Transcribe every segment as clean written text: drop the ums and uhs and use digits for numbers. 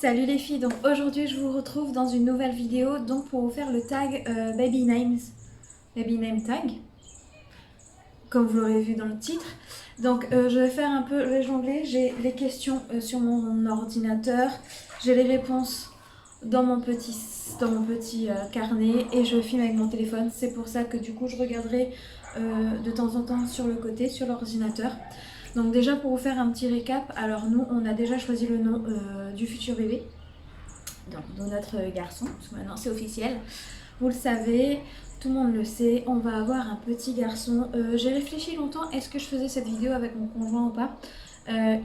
Salut les filles, donc aujourd'hui je vous retrouve dans une nouvelle vidéo donc pour vous faire le tag Baby Name Tag, comme vous l'aurez vu dans le titre. Donc je vais faire un peu, je vais jongler, j'ai les questions sur mon ordinateur, j'ai les réponses dans mon petit carnet et je filme avec mon téléphone. C'est pour ça que du coup je regarderai de temps en temps sur le côté, sur l'ordinateur. Donc déjà pour vous faire un petit récap, alors nous on a déjà choisi le nom du futur bébé. Donc, de notre garçon, parce que maintenant c'est officiel. Vous le savez, tout le monde le sait, on va avoir un petit garçon. J'ai réfléchi longtemps, est-ce que je faisais cette vidéo avec mon conjoint ou pas.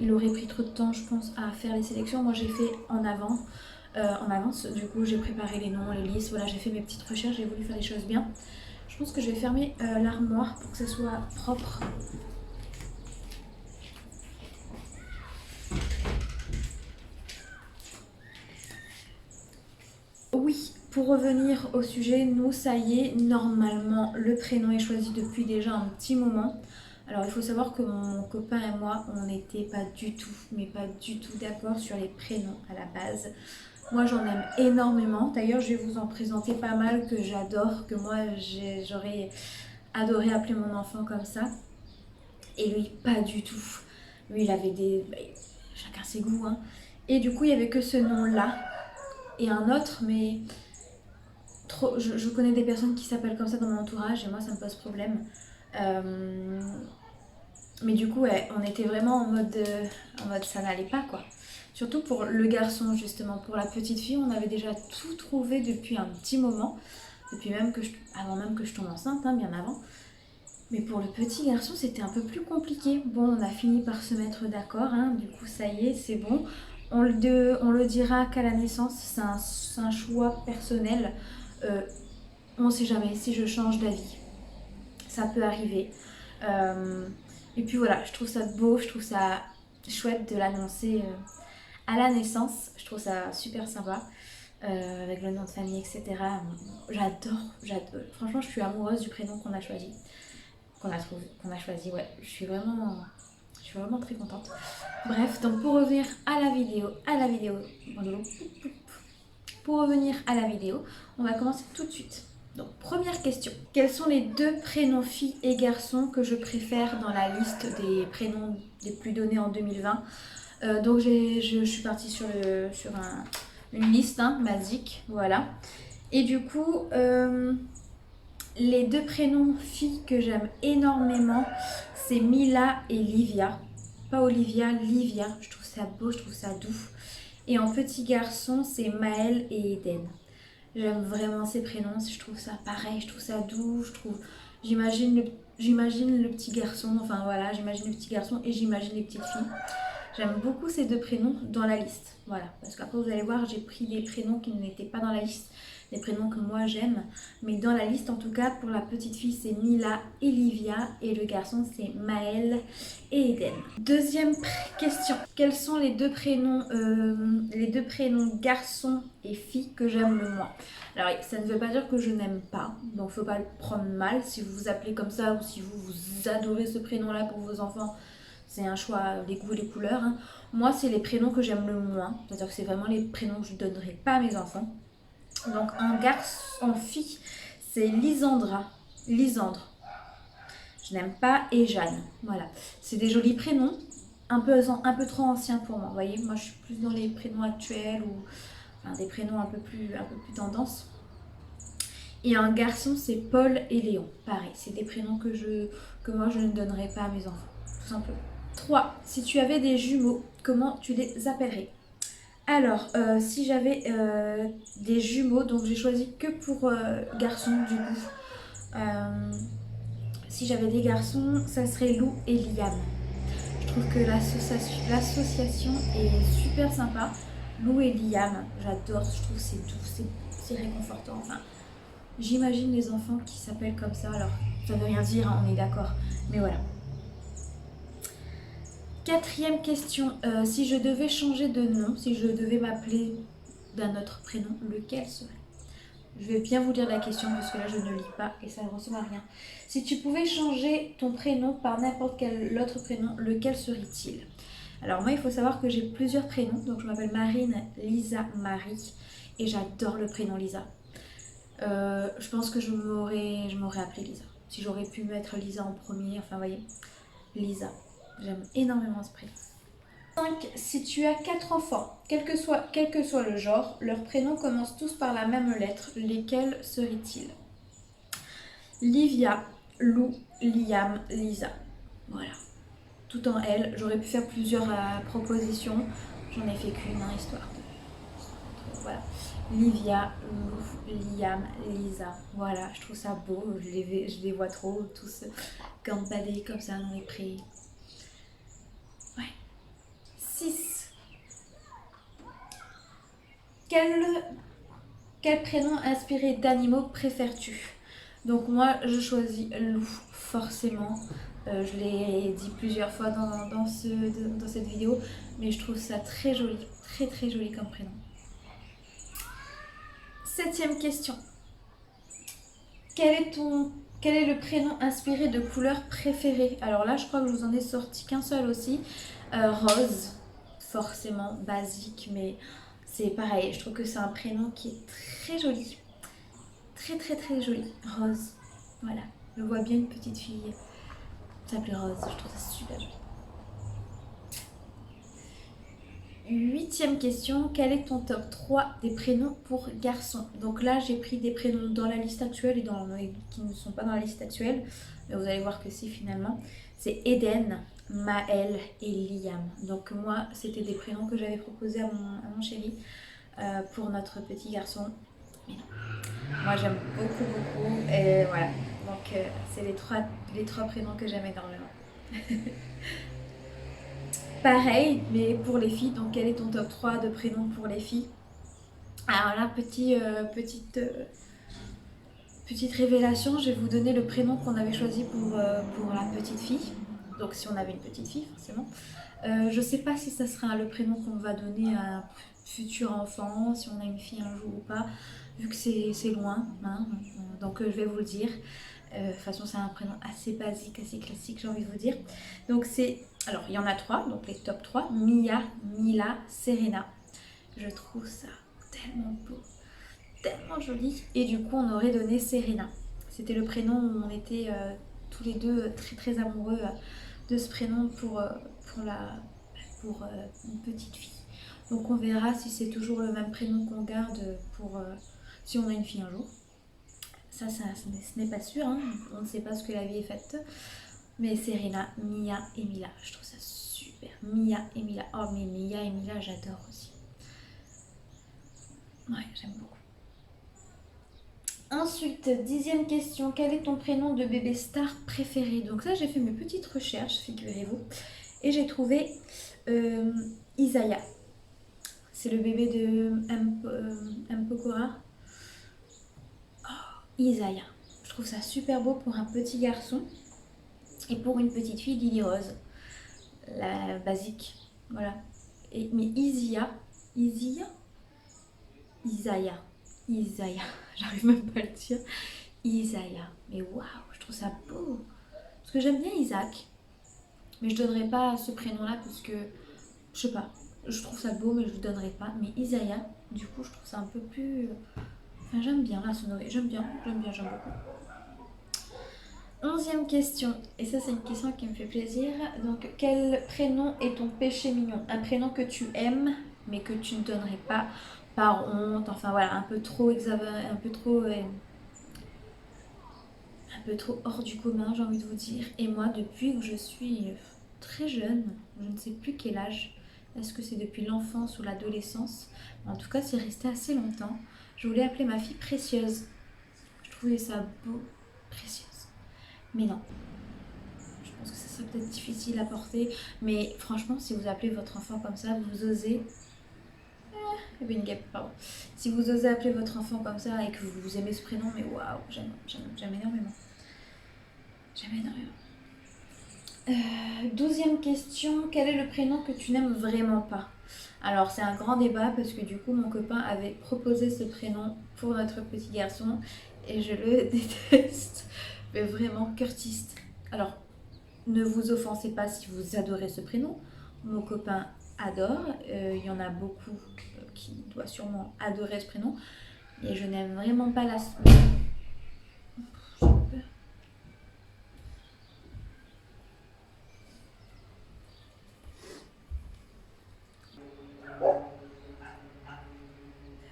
Il aurait pris trop de temps, je pense, à faire les sélections. Moi, j'ai fait en avance. Du coup, j'ai préparé les noms, les listes. Voilà, j'ai fait mes petites recherches, j'ai voulu faire les choses bien. Je pense que je vais fermer l'armoire pour que ça soit propre. Oui, pour revenir au sujet, nous, ça y est, normalement, le prénom est choisi depuis déjà un petit moment. Alors, il faut savoir que mon copain et moi, on n'était pas du tout, mais pas du tout d'accord sur les prénoms à la base. Moi, j'en aime énormément. D'ailleurs, je vais vous en présenter pas mal que j'adore, que moi, j'aurais adoré appeler mon enfant comme ça. Et lui, pas du tout. Lui, il avait des... chacun ses goûts, hein. Et du coup, il n'y avait que ce nom-là et un autre, mais je connais des personnes qui s'appellent comme ça dans mon entourage et moi ça me pose problème. Euh, mais du coup, ouais, on était vraiment en mode ça n'allait pas quoi. Surtout pour le garçon justement. Pour la petite fille, on avait déjà tout trouvé depuis un petit moment. Depuis même avant même que je tombe enceinte, hein, bien avant. Mais pour le petit garçon, c'était un peu plus compliqué. Bon, on a fini par se mettre d'accord, hein, du coup ça y est, c'est bon. On le dira qu'à la naissance, c'est un choix personnel. Euh, on ne sait jamais si je change d'avis. Ça peut arriver. Euh, et puis voilà, je trouve ça beau, je trouve ça chouette de l'annoncer à la naissance. Je trouve ça super sympa. Avec le nom de famille, etc. J'adore. Franchement, je suis amoureuse du prénom qu'on a choisi. Qu'on a choisi, ouais. Je suis vraiment très contente. Bref, donc pour revenir à la vidéo, on va commencer tout de suite. Donc, première question. Quels sont les deux prénoms filles et garçons que je préfère dans la liste des prénoms les plus donnés en 2020? Donc, je suis partie sur une liste basique, voilà. Et du coup, les deux prénoms filles que j'aime énormément, c'est Mila et Livia. Pas Olivia, Livia. Je trouve ça beau, je trouve ça doux. Et en petit garçon, c'est Maël et Eden. J'aime vraiment ces prénoms, je trouve ça pareil, je trouve ça doux, j'imagine le petit garçon, enfin voilà, j'imagine le petit garçon et j'imagine les petites filles. J'aime beaucoup ces deux prénoms dans la liste, voilà, parce qu'après vous allez voir, j'ai pris des prénoms qui n'étaient pas dans la liste, des prénoms que moi j'aime, mais dans la liste en tout cas, pour la petite fille c'est Mila et Livia et le garçon c'est Maël et Eden. Deuxième question, quels sont les deux prénoms garçons et filles que j'aime le moins? Alors ça ne veut pas dire que je n'aime pas, donc faut pas le prendre mal si vous vous appelez comme ça ou si vous adorez ce prénom là pour vos enfants. C'est un choix, les goûts et les couleurs, hein. Moi, c'est les prénoms que j'aime le moins. C'est-à-dire que c'est vraiment les prénoms que je ne donnerai pas à mes enfants. Donc, en fille, c'est Lisandra. Lisandre. Je n'aime pas. Et Jeanne. Voilà. C'est des jolis prénoms. Un peu trop anciens pour moi. Vous voyez, moi, je suis plus dans les prénoms actuels ou enfin, des prénoms un peu plus tendance. Et un garçon, c'est Paul et Léon. Pareil, c'est des prénoms que moi, je ne donnerai pas à mes enfants. Tout simplement. 3. Si tu avais des jumeaux, comment tu les appellerais? Alors, si j'avais des jumeaux, donc j'ai choisi que pour garçons du coup. Euh, si j'avais des garçons, ça serait Lou et Liam. Je trouve que l'association est super sympa. Lou et Liam, j'adore, je trouve que c'est doux, c'est réconfortant. Enfin, j'imagine les enfants qui s'appellent comme ça, alors ça veut rien dire, hein, on est d'accord. Mais voilà. Quatrième question, si je devais changer de nom, si je devais m'appeler d'un autre prénom, lequel serait? Je vais bien vous lire la question parce que là je ne lis pas et ça ne ressemble à rien. Si tu pouvais changer ton prénom par n'importe quel autre prénom, lequel serait-il? Alors moi, il faut savoir que j'ai plusieurs prénoms. Donc je m'appelle Marine, Lisa, Marie. Et j'adore le prénom Lisa. Je pense que je m'aurais appelée Lisa. Si j'aurais pu mettre Lisa en premier, enfin vous voyez, Lisa. J'aime énormément ce prénom. 5. Si tu as 4 enfants, quel que soit le genre, leurs prénoms commencent tous par la même lettre. Lesquels seraient-ils? Livia, Lou, Liam, Lisa. Voilà. Tout en L. J'aurais pu faire plusieurs propositions. J'en ai fait qu'une, hein, histoire de... Voilà. Livia, Lou, Liam, Lisa. Voilà, je trouve ça beau. Je les vois trop, tous gambader comme ça dans les prés. Ouais. 6. Quel prénom inspiré d'animaux préfères-tu? Donc moi, je choisis Lou, forcément. Je l'ai dit plusieurs fois dans cette vidéo, mais je trouve ça très joli, très très joli comme prénom. 7e question. Quel est le prénom inspiré de couleur préférée? Alors là, je crois que je vous en ai sorti qu'un seul aussi. Rose, forcément, basique, mais c'est pareil. Je trouve que c'est un prénom qui est très joli. Très très très joli. Rose. Voilà. Je vois bien une petite fille s'appeler Rose. Je trouve ça super joli. 8e question, quel est ton top 3 des prénoms pour garçons? Donc là, j'ai pris des prénoms dans la liste actuelle et qui ne sont pas dans la liste actuelle. Mais vous allez voir que si finalement. C'est Eden, Maël et Liam. Donc moi, c'était des prénoms que j'avais proposés à mon chéri pour notre petit garçon. Mais non. Moi, j'aime beaucoup, beaucoup. Et voilà. Donc c'est les trois prénoms que j'aime énormément. Pareil, mais pour les filles, donc quel est ton top 3 de prénoms pour les filles? Alors là, petite révélation, je vais vous donner le prénom qu'on avait choisi pour la petite fille. Donc si on avait une petite fille, forcément. Je sais pas si ça sera le prénom qu'on va donner à un futur enfant, si on a une fille un jour ou pas, vu que c'est loin. Hein, donc je vais vous le dire. De toute façon, c'est un prénom assez basique, assez classique, j'ai envie de vous dire. Donc alors il y en a 3, donc les top 3. Mia, Mila, Serena. Je trouve ça tellement beau, tellement joli. Et du coup, on aurait donné Serena. C'était le prénom où on était tous les deux très très amoureux de ce prénom pour une petite fille. Donc on verra si c'est toujours le même prénom qu'on garde pour si on a une fille un jour. Ça ce n'est pas sûr, hein. On ne sait pas ce que la vie est faite. Mais Serena, Mia et Mila, je trouve ça super. Mia et Mila. Oh mais Mia et Mila, j'adore aussi. Ouais, j'aime beaucoup. Ensuite, 10e question, quel est ton prénom de bébé star préféré? Donc ça, j'ai fait mes petites recherches, figurez-vous. Et j'ai trouvé Isaiah. C'est le bébé de Mpokora. Oh, Isaiah. Je trouve ça super beau pour un petit garçon. Et pour une petite fille, Lily Rose. La basique. Voilà. Mais Isaiah. J'arrive même pas à le dire. Isaiah. Mais waouh, je trouve ça beau. Parce que j'aime bien Isaac. Mais je donnerai pas ce prénom-là parce que, je sais pas, je trouve ça beau mais je le donnerai pas. Mais Isaiah, du coup, je trouve ça un peu plus... Enfin, j'aime bien la sonorité. J'aime beaucoup. 11e question, et ça c'est une question qui me fait plaisir. Donc, quel prénom est ton péché mignon? Un prénom que tu aimes, mais que tu ne donnerais pas par honte. Enfin voilà, un peu trop hors du commun, j'ai envie de vous dire. Et moi, depuis que je suis très jeune, je ne sais plus quel âge, est-ce que c'est depuis l'enfance ou l'adolescence? En tout cas, c'est resté assez longtemps. Je voulais appeler ma fille Précieuse. Je trouvais ça beau, Précieuse. Mais non. Je pense que ça serait peut-être difficile à porter. Mais franchement, si vous appelez votre enfant comme ça, vous osez... pardon. Si vous osez appeler votre enfant comme ça et que vous aimez ce prénom, mais waouh, j'aime énormément. J'aime énormément. 12e question, quel est le prénom que tu n'aimes vraiment pas? Alors c'est un grand débat parce que du coup mon copain avait proposé ce prénom pour notre petit garçon et je le déteste. Mais vraiment, Curtis. Alors, ne vous offensez pas si vous adorez ce prénom. mon copain adore. Il y en a beaucoup qui doivent sûrement adorer ce prénom. Et je n'aime vraiment pas la...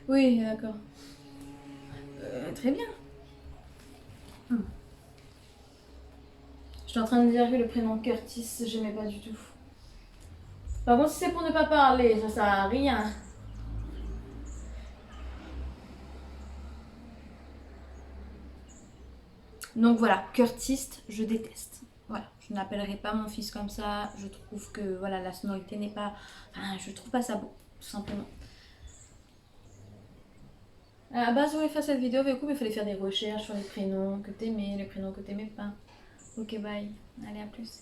Oui, d'accord. Très bien. Je suis en train de dire que le prénom Curtis, j'aimais pas du tout. Par contre, si c'est pour ne pas parler, ça sert à rien. Donc voilà, Curtis, je déteste. Voilà, je n'appellerai pas mon fils comme ça. Je trouve que voilà, la sonorité n'est pas... Enfin, je trouve pas ça beau, tout simplement. À la base, je voulais faire cette vidéo avec vous, mais il fallait faire des recherches sur les prénoms que t'aimais, les prénoms que t'aimais pas. Ok, bye. Allez, à plus.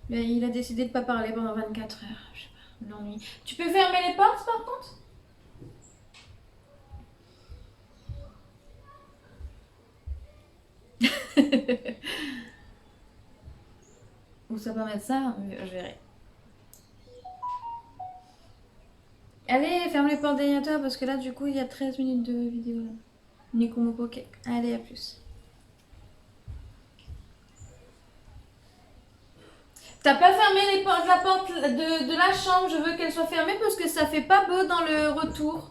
Mais il a décidé de pas parler pendant 24 heures. Je sais pas, l'ennui. Tu peux fermer les portes par contre? Ou ça peut mettre ça, je verrai. Allez, ferme les portes derrière toi parce que là, du coup, il y a 13 minutes de vidéo là. Nikumo Poké. Allez, à plus. T'as pas fermé la porte de la chambre, je veux qu'elle soit fermée parce que ça fait pas beau dans le retour.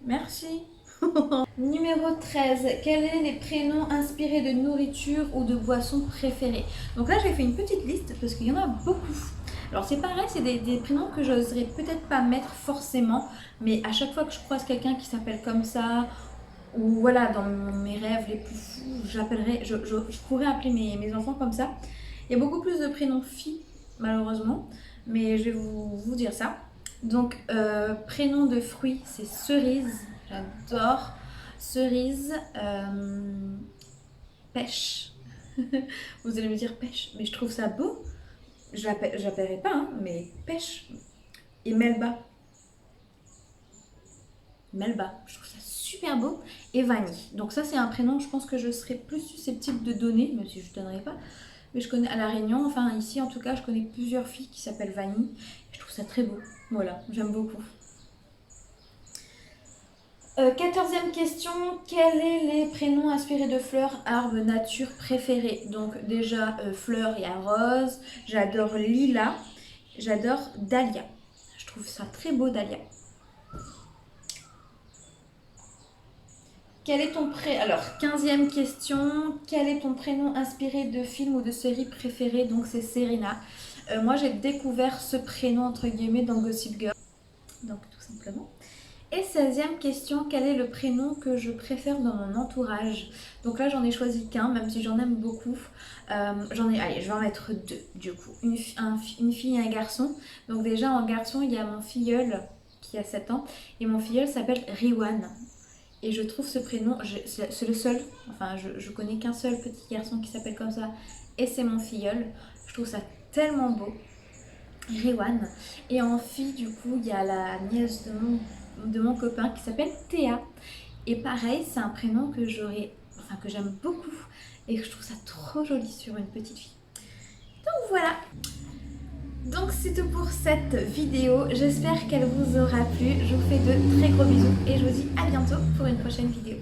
Merci. Numéro 13. Quels sont les prénoms inspirés de nourriture ou de boissons préférées? Donc là, j'ai fait une petite liste parce qu'il y en a beaucoup. Alors c'est pareil, c'est des prénoms que j'oserais peut-être pas mettre forcément, mais à chaque fois que je croise quelqu'un qui s'appelle comme ça, ou voilà, dans mes rêves les plus fous, je pourrais appeler mes enfants comme ça. Il y a beaucoup plus de prénoms filles, malheureusement, mais je vais vous dire ça. Donc, prénom de fruits, c'est cerise, j'adore. Cerise, pêche. Vous allez me dire pêche, mais je trouve ça beau. Je l'appellerai pas, hein, mais pêche. Et Melba. Melba, je trouve ça super beau. Et vanille. Donc ça, c'est un prénom, je pense que je serais plus susceptible de donner, même si je ne donnerais pas. Mais je connais à La Réunion, enfin ici en tout cas, je connais plusieurs filles qui s'appellent Vanille. Je trouve ça très beau. Voilà, j'aime beaucoup. 14e question, quels sont les prénoms inspirés de fleurs, arbres, nature préférés? Donc déjà, fleurs, il y a rose, j'adore lilas, j'adore dahlia. Je trouve ça très beau, dahlia. Quel est ton Alors, 15e question, quel est ton prénom inspiré de film ou de série préférée? Donc c'est Serena. Moi j'ai découvert ce prénom entre guillemets dans Gossip Girl. Donc tout simplement. Et 16e question, quel est le prénom que je préfère dans mon entourage? Donc là j'en ai choisi qu'un, même si j'en aime beaucoup. Allez, je vais en mettre deux du coup. Une fille et un garçon. Donc déjà en garçon, il y a mon filleul qui a 7 ans. Et mon filleul s'appelle Riwan. Et je trouve ce prénom, c'est le seul, enfin je connais qu'un seul petit garçon qui s'appelle comme ça. Et c'est mon filleul. Je trouve ça tellement beau. Riwan. Et en fille, du coup, il y a la nièce de mon copain qui s'appelle Théa. Et pareil, c'est un prénom que j'aime beaucoup et que je trouve ça trop joli sur une petite fille. Donc voilà. Donc c'est tout pour cette vidéo. J'espère qu'elle vous aura plu. Je vous fais de très gros bisous et je vous dis à bientôt pour une prochaine vidéo.